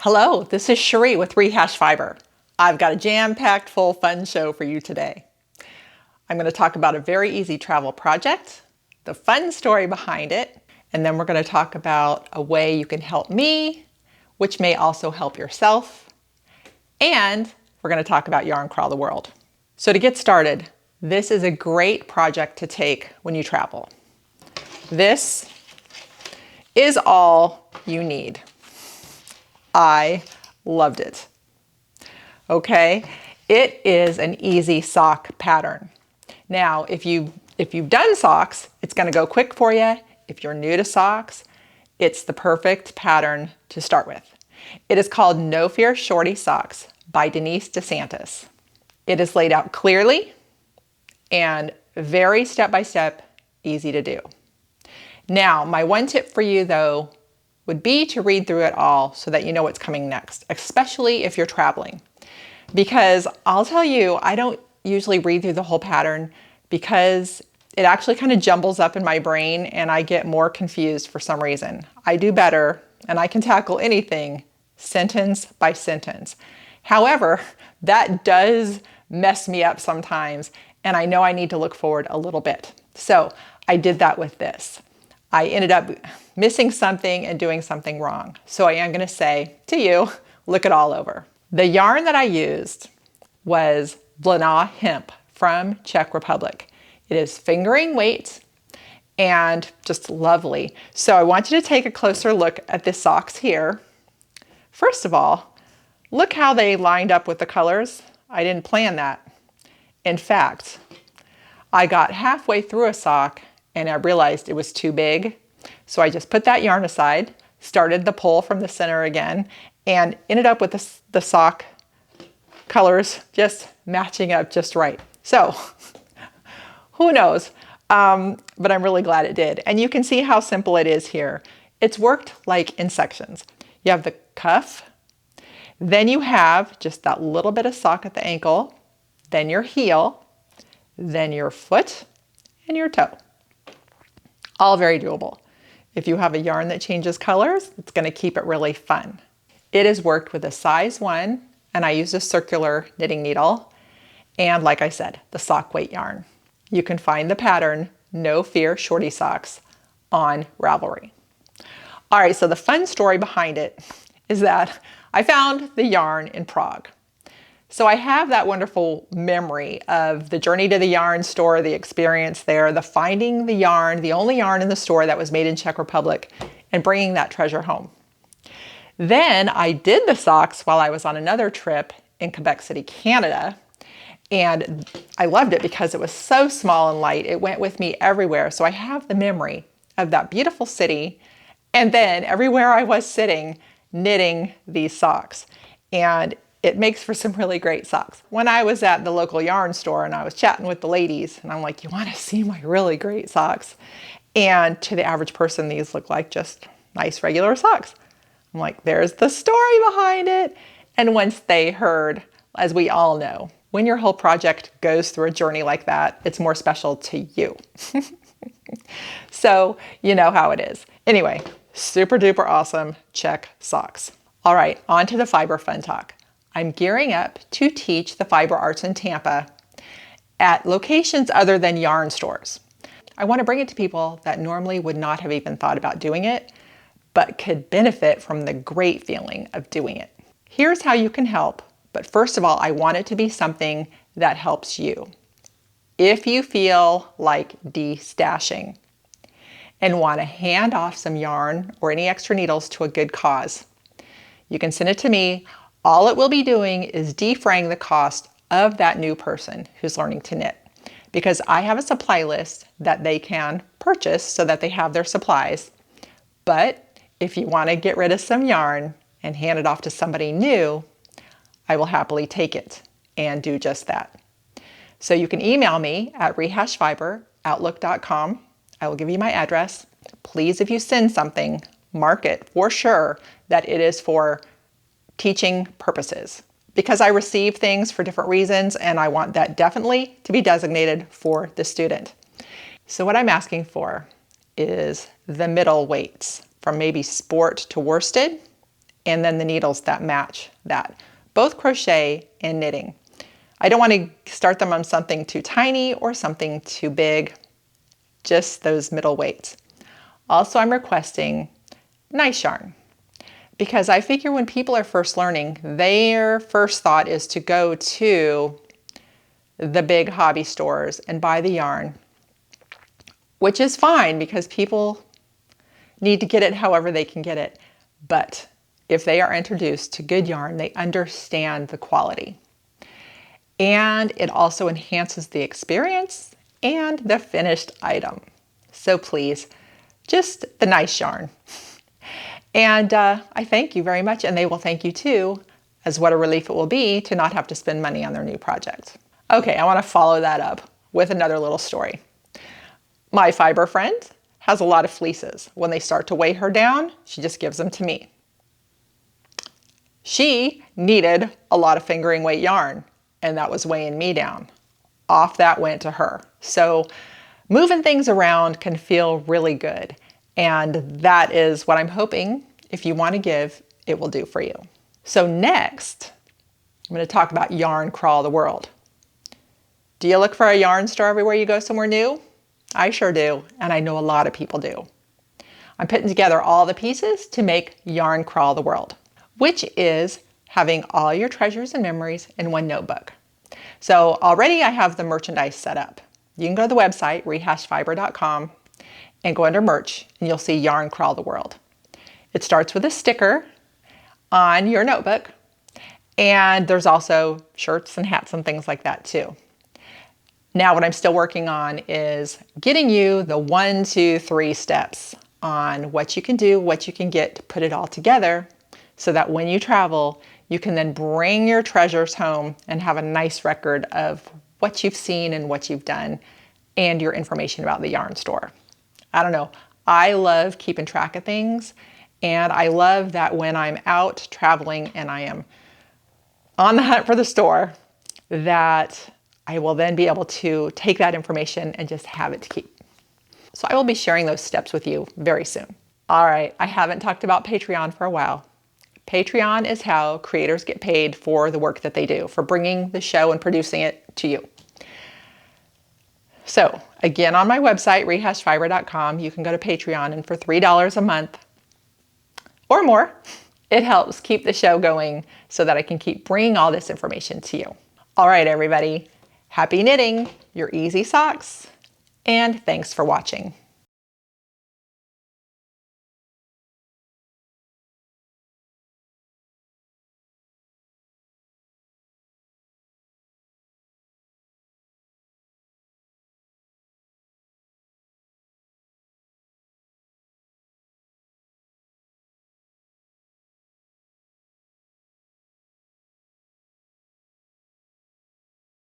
Hello, this is Shorty with Rehashfiber. I've got a jam-packed full fun show for you today. I'm going to talk about a very easy travel project, the fun story behind it, and then we're going to talk about a way you can help me, which may also help yourself, and we're going to talk about Yarn Crawl the World. So to get started, this is a great project to take when you travel. This is all you need. I loved it. Okay, it is an easy sock pattern. Now, if you've done socks, it's going to go quick for you. If you're new to socks, it's the perfect pattern to start with. It is called No Fear Shorty Socks by Denise DeSantis. It is laid out clearly and very step-by-step, easy to do. Now, my one tip for you though would be to read through it all so that you know what's coming next, especially if you're traveling. Because I'll tell you, I don't usually read through the whole pattern because it actually kind of jumbles up in my brain and I get more confused for some reason. I do better and I can tackle anything sentence by sentence. However, that does mess me up sometimes and I know I need to look forward a little bit. So I did that with this. I ended up missing something and doing something wrong. So I am going to say to you, look it all over. The yarn that I used was Vlna Hep from Czech Republic. It is fingering weight and just lovely. So I want you to take a closer look at the socks here. First of all, look how they lined up with the colors. I didn't plan that. In fact, I got halfway through a sock and I realized it was too big. So I just put that yarn aside, started the pull from the center again, and ended up with the sock colors just matching up just right. So who knows? But I'm really glad it did. And you can see how simple it is here. It's worked like in sections. You have the cuff, then you have just that little bit of sock at the ankle, then your heel, then your foot, and your toe. All very doable. If you have a yarn that changes colors, it's going to keep it really fun. It is worked with a size 1, and I used a circular knitting needle. And like I said, the sock weight yarn. You can find the pattern No Fear Shorty Socks on Ravelry. All right, so the fun story behind it is that I found the yarn in Prague. So I have that wonderful memory of the journey to the yarn store, the experience there, the finding the yarn, the only yarn in the store that was made in Czech Republic, and bringing that treasure home. Then I did the socks while I was on another trip in Quebec City, Canada, and I loved it because it was so small and light. It went with me everywhere. So I have the memory of that beautiful city, and then everywhere I was sitting, knitting these socks. And it makes for some really great socks. When I was at the local yarn store and I was chatting with the ladies and I'm like, you want to see my really great socks? And to the average person, these look like just nice regular socks. I'm like, there's the story behind it. And once they heard, as we all know, when your whole project goes through a journey like that, it's more special to you. So you know how it is. Anyway, super duper awesome Czech socks. All right, on to the fiber fun talk. I'm gearing up to teach the fiber arts in Tampa at locations other than yarn stores. I want to bring it to people that normally would not have even thought about doing it, but could benefit from the great feeling of doing it. Here's how you can help, but first of all, I want it to be something that helps you. If you feel like de-stashing and want to hand off some yarn or any extra needles to a good cause, you can send it to me. All it will be doing is defraying the cost of that new person who's learning to knit, because I have a supply list that they can purchase so that they have their supplies. But if you want to get rid of some yarn and hand it off to somebody new, I will happily take it and do just that. So you can email me at rehashfiber@outlook.com. I will give you my address. Please, if you send something, mark it for sure that it is for teaching purposes, because I receive things for different reasons and I want that definitely to be designated for the student. So what I'm asking for is the middle weights from maybe sport to worsted and then the needles that match that, both crochet and knitting. I don't want to start them on something too tiny or something too big, just those middle weights. Also, I'm requesting nice yarn because I figure when people are first learning, their first thought is to go to the big hobby stores and buy the yarn, which is fine because people need to get it however they can get it. But if they are introduced to good yarn, they understand the quality. And it also enhances the experience and the finished item. So please, just the nice yarn. And I thank you very much, and they will thank you too, as what a relief it will be to not have to spend money on their new project. Okay, I want to follow that up with another little story. My fiber friend has a lot of fleeces. When they start to weigh her down, she just gives them to me. She needed a lot of fingering weight yarn, and that was weighing me down. Off that went to her. So moving things around can feel really good. And that is what I'm hoping, if you want to give, it will do for you. So next, I'm going to talk about yarn crawl the world. Do you look for a yarn store everywhere you go somewhere new? I sure do, and I know a lot of people do. I'm putting together all the pieces to make yarn crawl the world, which is having all your treasures and memories in one notebook. So already I have the merchandise set up. You can go to the website, rehashfiber.com, and go under merch, and you'll see Yarn Crawl the World. It starts with a sticker on your notebook, and there's also shirts and hats and things like that too. Now what I'm still working on is getting you the 1, 2, 3 steps on what you can do, what you can get to put it all together so that when you travel, you can then bring your treasures home and have a nice record of what you've seen and what you've done and your information about the yarn store. I don't know, I love keeping track of things, and I love that when I'm out traveling and I am on the hunt for the store, that I will then be able to take that information and just have it to keep. So I will be sharing those steps with you very soon. All right, I haven't talked about Patreon for a while. Patreon is how creators get paid for the work that they do, for bringing the show and producing it to you. So again, on my website, rehashfiber.com, you can go to Patreon, and for $3 a month or more, it helps keep the show going so that I can keep bringing all this information to you. All right, everybody, happy knitting, your easy socks, and thanks for watching.